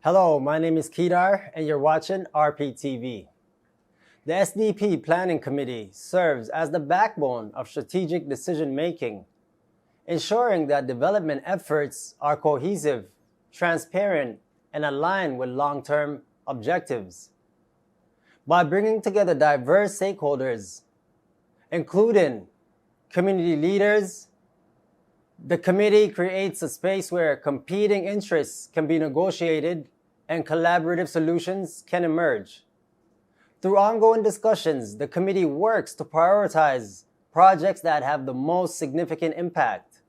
Hello, my name is Kedar, and you're watching rptv. The SDP Planning Committee serves as the backbone of strategic decision-making, ensuring that development efforts are cohesive, transparent, and aligned with long-term objectives. By bringing together diverse stakeholders, including community leaders, the committee creates a space where competing interests can be negotiated and collaborative solutions can emerge. Through ongoing discussions, the committee works to prioritize projects that have the most significant impact,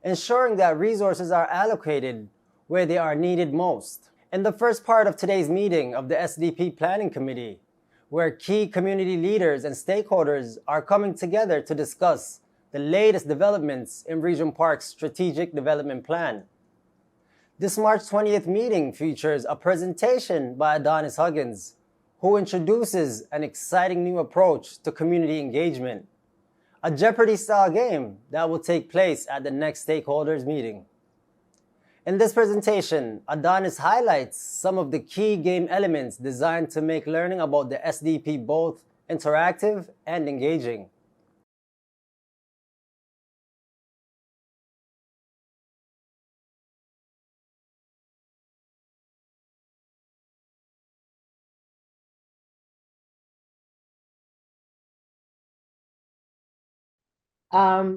ensuring that resources are allocated where they are needed most. In the first part of today's meeting of the SDP Planning Committee, where key community leaders and stakeholders are coming together to discuss the latest developments in Regent Park's Strategic Development Plan. This March 20th meeting features a presentation by Adonis Huggins, who introduces an exciting new approach to community engagement, a Jeopardy-style game that will take place at the next stakeholders meeting. In this presentation, Adonis highlights some of the key game elements designed to make learning about the SDP both interactive and engaging.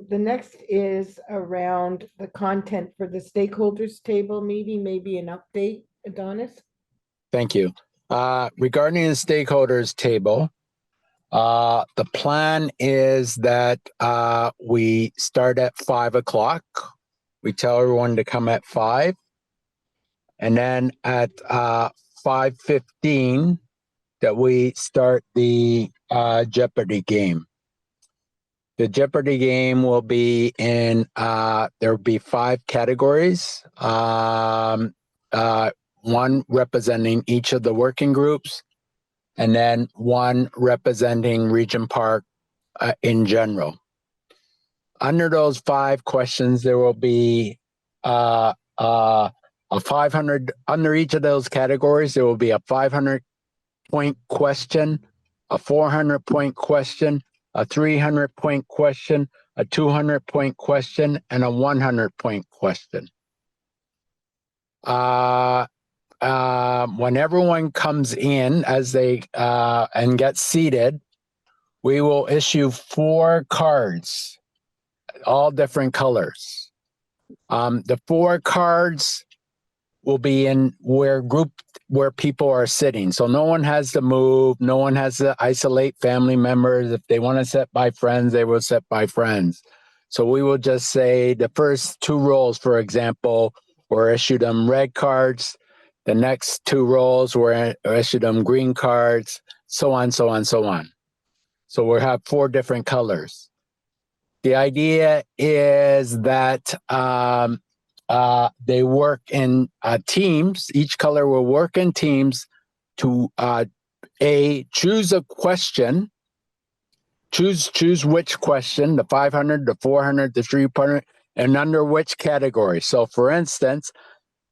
The next is around the content for the stakeholders table meeting, maybe an update, Adonis? Thank you. Regarding the stakeholders table, the plan is that we start at 5 o'clock. We tell everyone to come at 5. And then at 5:15 that we start the Jeopardy game. The Jeopardy game will be in, there will be 5 categories. One representing each of the working groups, and then one representing Regent Park in general. Under those 5 questions, there will be a 500, under each of those categories, there will be a 500-point question, a 400-point question, a 300-point question, a 200-point question, and a 100-point question. When everyone comes in as they and gets seated, we will issue 4 cards, all different colors. The 4 cards will be in where people are sitting. So no one has to move, no one has to isolate family members. If they want to sit by friends, they will sit by friends. So we will just say the first 2 rows, for example, were issued them red cards. The next 2 rows were issued them green cards, so on, so on, so on. So we'll have 4 different colors. The idea is that they work in teams. Each color will work in teams to choose a question, choose which question, the 500, the 400, the 300, and under which category. So for instance,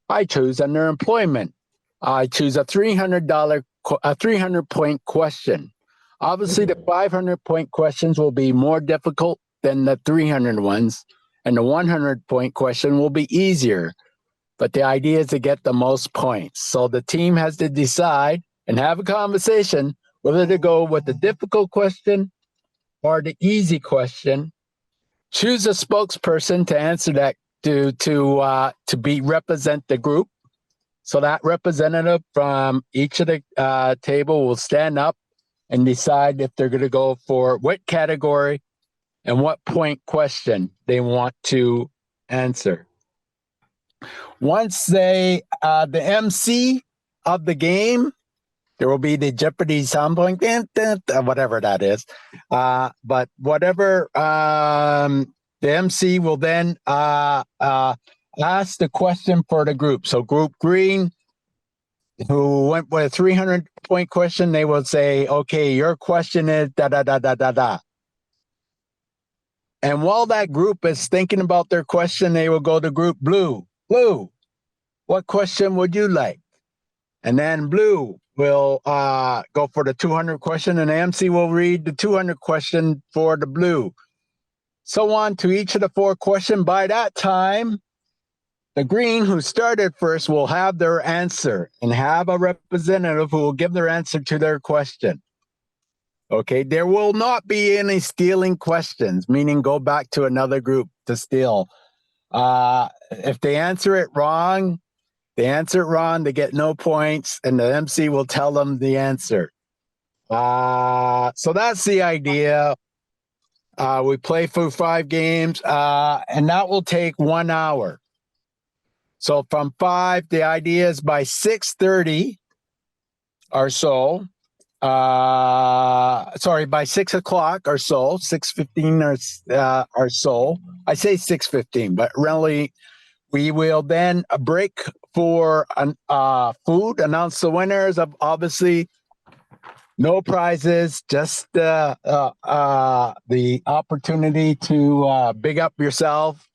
I choose under employment. I choose a $300-point question. Obviously, the 500-point questions will be more difficult than the 300 ones, and the 100-point question will be easier. But the idea is to get the most points. So the team has to decide and have a conversation whether to go with the difficult question or the easy question. Choose a spokesperson to answer that, to represent the group. So that representative from each of the table will stand up and decide if they're going to go for what category and what point question they want to answer. Once they, the MC of the game, there will be the Jeopardy sound point, whatever that is. But whatever, the MC will then ask the question for the group. So group green, who went with a 300-point question, they will say, okay, your question is da-da-da-da-da-da. And while that group is thinking about their question, they will go to group blue. Blue, what question would you like? And then blue will go for the 200 question, and MC will read the 200 question for the blue. So on to each of the 4 questions. By that time, the green, who started first, will have their answer and have a representative who will give their answer to their question. Okay, there will not be any stealing questions, meaning go back to another group to steal. If they answer it wrong, they get no points, and the MC will tell them the answer. So that's the idea. We play for 5 games, and that will take 1 hour. So from 5, the idea is by 6:30 or so, by 6 o'clock or so, 6:15 or so. I say 6:15, but really we will then break for food, announce the winners of, obviously, no prizes, just the opportunity to big up yourself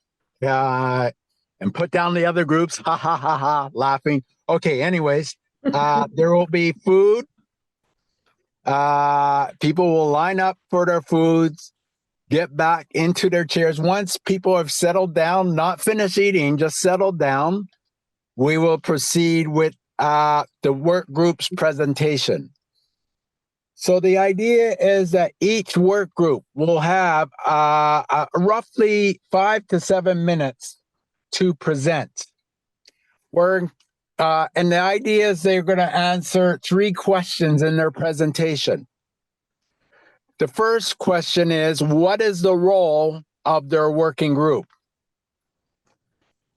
and put down the other groups. Ha ha ha ha, laughing. Okay, anyways, there will be food. People will line up for their foods, get back into their chairs. Once people have settled down, not finished eating, just settled down, we will proceed with the work group's presentation. So the idea is that each work group will have roughly 5 to 7 minutes to present. And the idea is they're going to answer 3 questions in their presentation. The first question is, what is the role of their working group?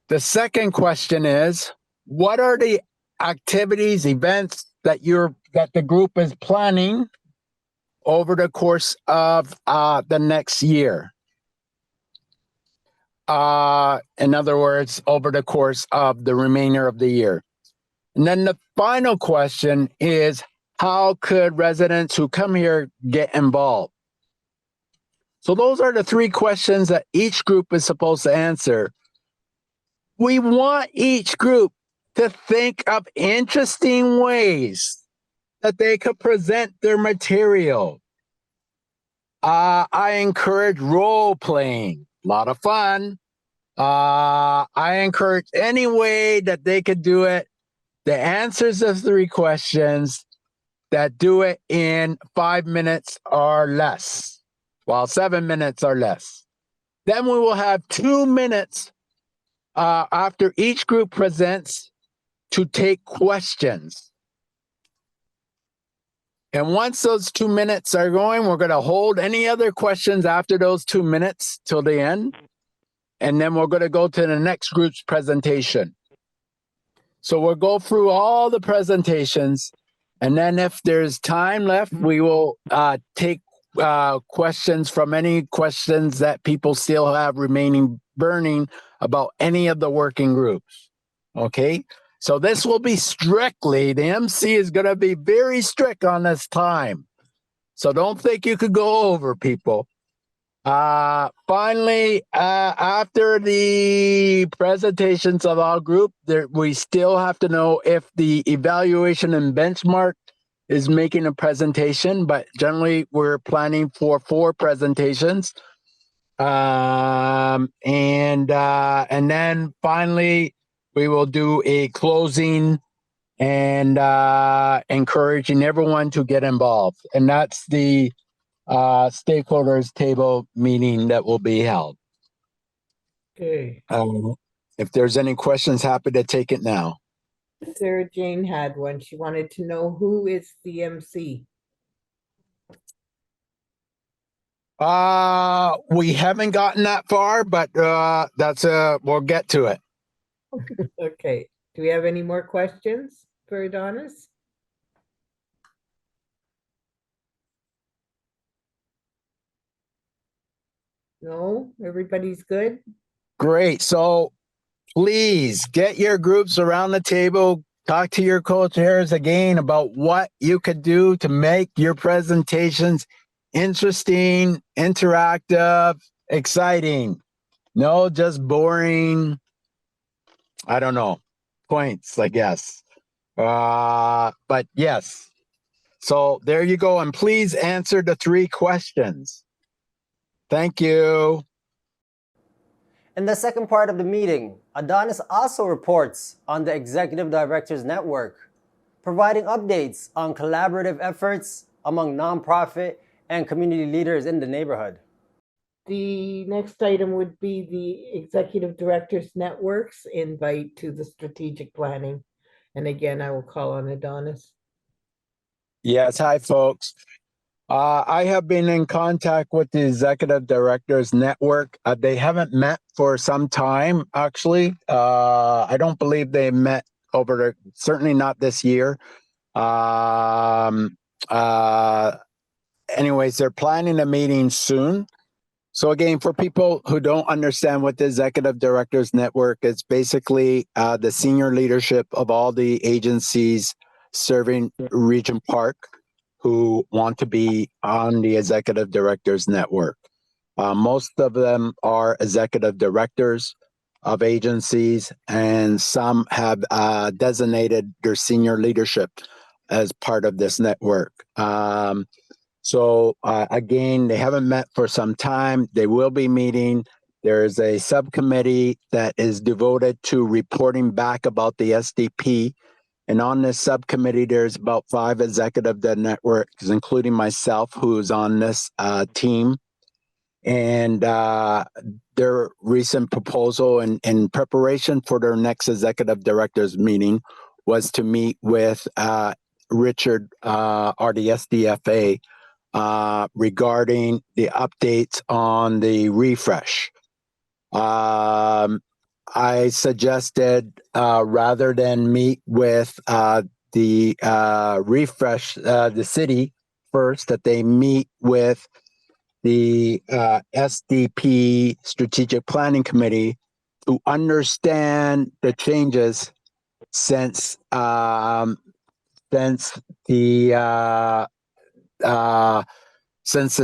The second question is, what are the activities, events that the group is planning over the course of the next year? In other words, over the course of the remainder of the year. And then the final question is, how could residents who come here get involved? So those are the 3 questions that each group is supposed to answer. We want each group to think of interesting ways that they could present their material. I encourage role playing, a lot of fun. I encourage any way that they could do it. The answers of 3 questions that do it in 5 minutes or less, 7 minutes or less. Then we will have 2 minutes after each group presents to take questions. And once those 2 minutes are going, we're going to hold any other questions after those 2 minutes till the end. And then we're going to go to the next group's presentation. So we'll go through all the presentations. And then if there's time left, we will take questions from any questions that people still have remaining burning about any of the working groups. Okay? So this will be strictly, the MC is going to be very strict on this time. So don't think you could go over, people. Finally, after the presentations of our group, we still have to know if the evaluation and benchmark is making a presentation, but generally we're planning for 4 presentations. And then finally, we will do a closing and encouraging everyone to get involved. And that's the stakeholders table meeting that will be held. Okay. If there's any questions, happy to take it now. Sarah Jane had one. She wanted to know who is the MC. We haven't gotten that far, but we'll get to it. Okay. Do we have any more questions for Adonis? No? Everybody's good? Great. So please get your groups around the table. Talk to your co-chairs again about what you could do to make your presentations interesting, interactive, exciting. No, just boring. I don't know. Points, I guess. But yes. So there you go. And please answer the 3 questions. Thank you. In the second part of the meeting, Adonis also reports on the Executive Directors Network, providing updates on collaborative efforts among nonprofit and community leaders in the neighborhood. The next item would be the Executive Directors Network's invite to the strategic planning. And again, I will call on Adonis. Yes. Hi, folks. I have been in contact with the Executive Directors Network. They haven't met for some time, actually. I don't believe they met certainly not this year. Anyways, they're planning a meeting soon. So again, for people who don't understand what the Executive Directors Network is, basically the senior leadership of all the agencies serving Regent Park who want to be on the Executive Directors Network. Most of them are executive directors of agencies, and some have designated their senior leadership as part of this network. So again, they haven't met for some time. They will be meeting. There's a subcommittee that is devoted to reporting back about the SDP. And on this subcommittee, there's about 5 executive networks, including myself, who's on this team. And their recent proposal in preparation for their next executive directors meeting was to meet with Richard or the SDFA regarding the updates on the refresh. I suggested rather than meet with the refresh, the city first, that they meet with the SDP Strategic Planning Committee to understand the changes since the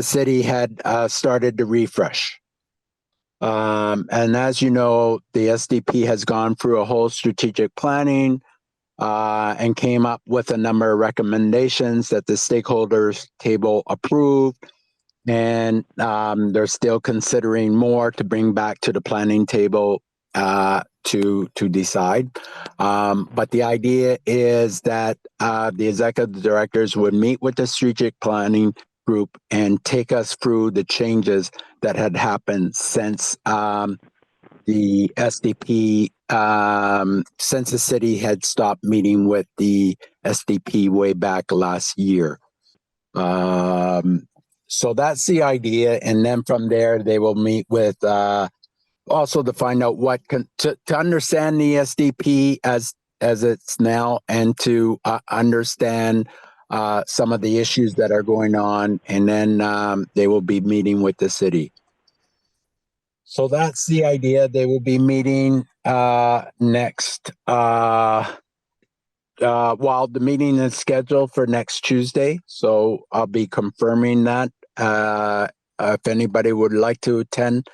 city had started the refresh. And as you know, the SDP has gone through a whole strategic planning and came up with a number of recommendations that the stakeholders table approved. And they're still considering more to bring back to the planning table to decide. But the idea is that the executive directors would meet with the strategic planning group and take us through the changes that had happened since the SDP, since the city had stopped meeting with the SDP way back last year. So that's the idea. And then from there, they will meet with also to find out what to understand the SDP as it's now, and to understand some of the issues that are going on, and then they will be meeting with the city. So that's the idea. They will be meeting next. While the meeting is scheduled for next Tuesday, so I'll be confirming that. If anybody would like to attend,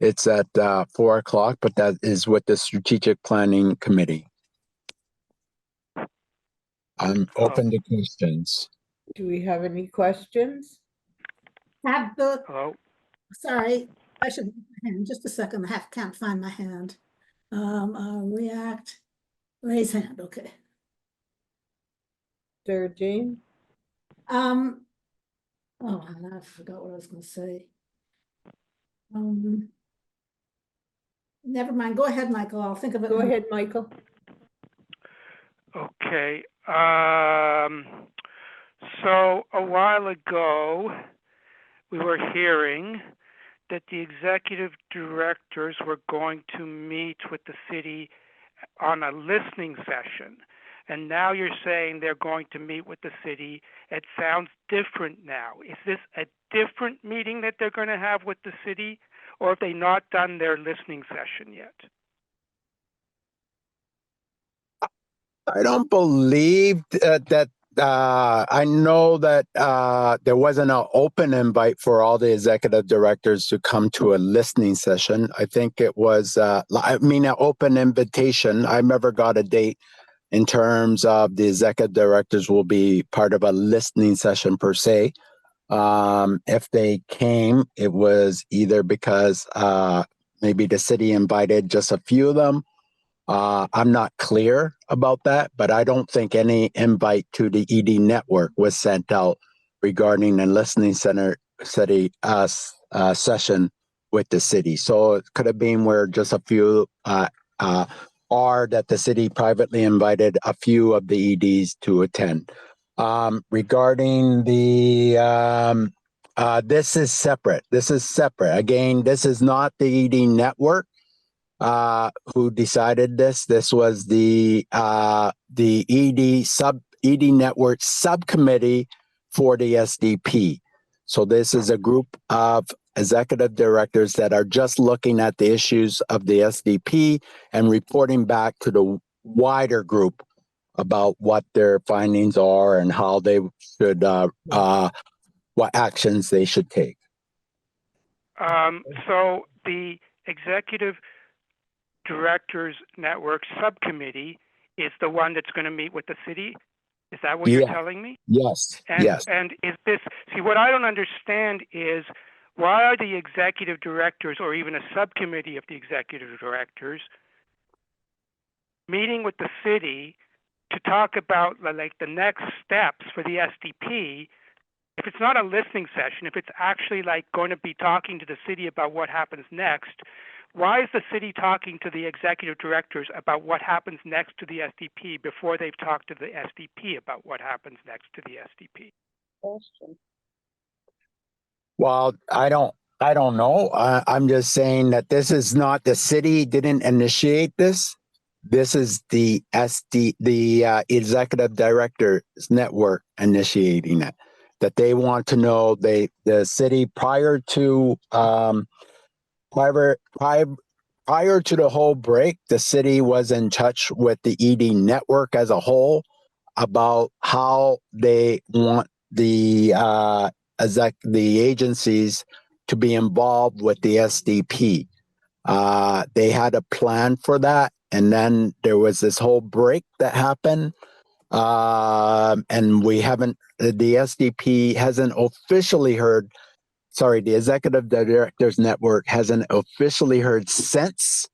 it's at 4 o'clock, but that is with the Strategic Planning Committee. I'm open to questions. Do we have any questions? Have the, Hello? sorry, I should, hang on just a second, can't find my hand. React, raise hand, okay. Sarah Jane? Oh, I forgot what I was gonna say. Never mind, go ahead, Michael, I'll think of it. Go ahead, Michael. Okay. So a while ago, we were hearing that the executive directors were going to meet with the city on a listening session. And now you're saying they're going to meet with the city. It sounds different now. Is this a different meeting that they're going to have with the city, or have they not done their listening session yet? I don't believe that. I know that there wasn't an open invite for all the executive directors to come to a listening session. I think it was, an open invitation. I never got a date in terms of the executive directors will be part of a listening session per se. If they came, it was either because maybe the city invited just a few of them. I'm not clear about that, but I don't think any invite to the ED network was sent out regarding a listening center session with the city. So it could have been where just a few or that the city privately invited a few of the EDs to attend. Regarding the this is separate. This is separate. Again, this is not the ED network who decided this. This was the ED network subcommittee for the SDP. So this is a group of executive directors that are just looking at the issues of the SDP and reporting back to the wider group about what their findings are and how they should what actions they should take. So the Executive Directors Network Subcommittee is the one that's going to meet with the city? Is that what you're telling me? Yes. And, yes. And is this, see, what I don't understand is why are the executive directors or even a subcommittee of the executive directors meeting with the city to talk about like the next steps for the SDP? If it's not a listening session, if it's actually like going to be talking to the city about what happens next, why is the city talking to the executive directors about what happens next to the SDP before they've talked to the SDP about what happens next to the SDP? Well, I don't know. I'm just saying that this is not, the city didn't initiate this. This is the executive directors network initiating it. That they want to know the city prior to the whole break, the city was in touch with the ED network as a whole about how they want the agencies to be involved with the SDP. They had a plan for that, and then there was this whole break that happened, and we haven't. The SDP hasn't officially heard. Sorry, the Executive Directors Network hasn't officially heard since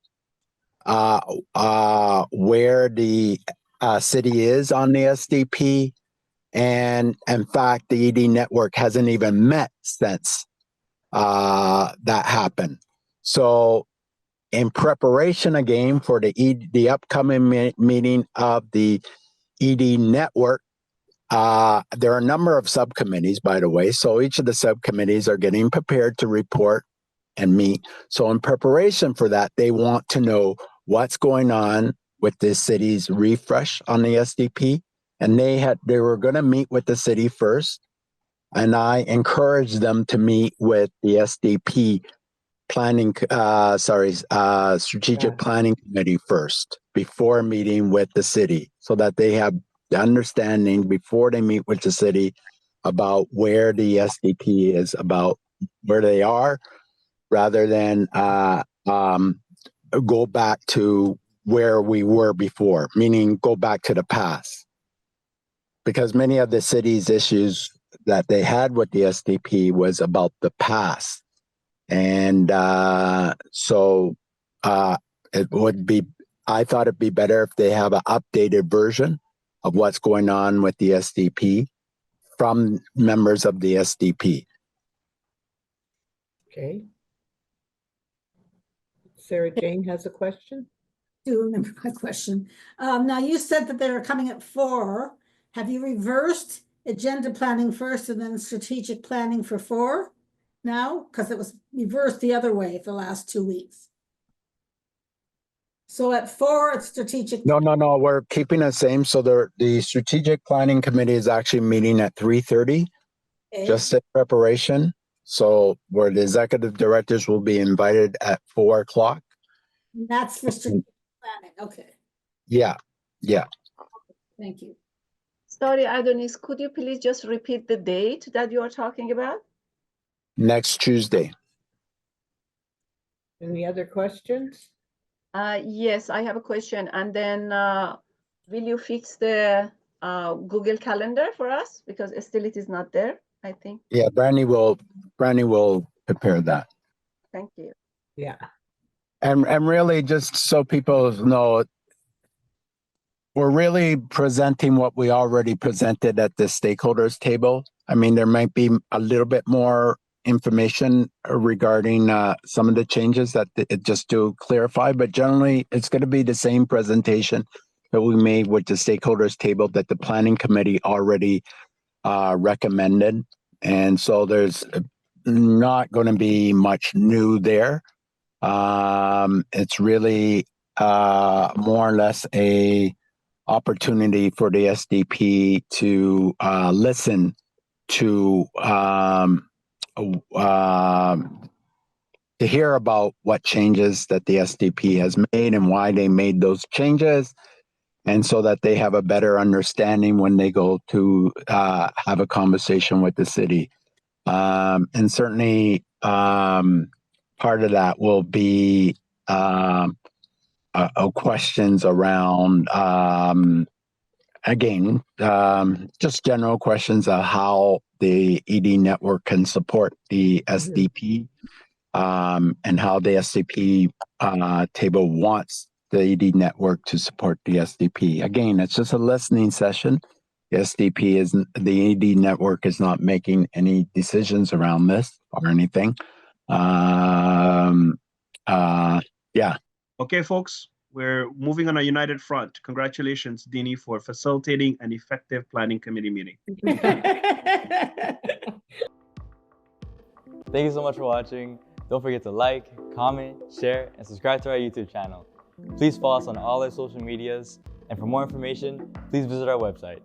where the city is on the SDP. And in fact, the ED network hasn't even met since that happened. So in preparation again for the upcoming meeting of the ED network, there are a number of subcommittees, by the way. So each of the subcommittees are getting prepared to report and meet. So in preparation for that, they want to know what's going on with the city's refresh on the SDP. And they were going to meet with the city first. And I encouraged them to meet with the SDP strategic planning committee first before meeting with the city, so that they have the understanding before they meet with the city about where the SDP is, about where they are, rather than go back to where we were before, meaning go back to the past. Because many of the city's issues that they had with the SDP was about the past. And so it would be, I thought it'd be better if they have an updated version of what's going on with the SDP from members of the SDP. Okay. Sarah Jane has a question. Do remember my question. Now you said that they were coming at 4. Have you reversed agenda planning first and then strategic planning for 4 now? Because it was reversed the other way for the last 2 weeks. So at 4, it's strategic. No, we're keeping the same. So the strategic planning committee is actually meeting at 3:30, just in preparation. So where the executive directors will be invited at 4 o'clock. That's for strategic planning. Okay. Yeah. Thank you. Sorry, Adonis, could you please just repeat the date that you are talking about? Next Tuesday. Any other questions? Yes, I have a question. And then will you fix the Google Calendar for us? Because still it is not there, I think. Yeah, Brandy will prepare that. Thank you. Yeah. And really, just so people know, we're really presenting what we already presented at the stakeholders table. I mean, there might be a little bit more information regarding some of the changes that just to clarify, but generally it's going to be the same presentation that we made with the stakeholders table that the planning committee already recommended. And so there's not going to be much new there. It's really more or less a opportunity for the SDP to listen to hear about what changes that the SDP has made and why they made those changes, and so that they have a better understanding when they go to have a conversation with the city. And certainly part of that will be questions around, again, just general questions of how the ED network can support the SDP, and how the SDP table wants the ED network to support the SDP. Again, it's just a listening session. The SDP isn't, the ED network is not making any decisions around this or anything. Yeah. Okay, folks, we're moving on a united front. Congratulations, Dini, for facilitating an effective planning committee meeting. Thank you so much for watching. Don't forget to like, comment, share, and subscribe to our YouTube channel. Please follow us on all our social medias, and for more information, please visit our website.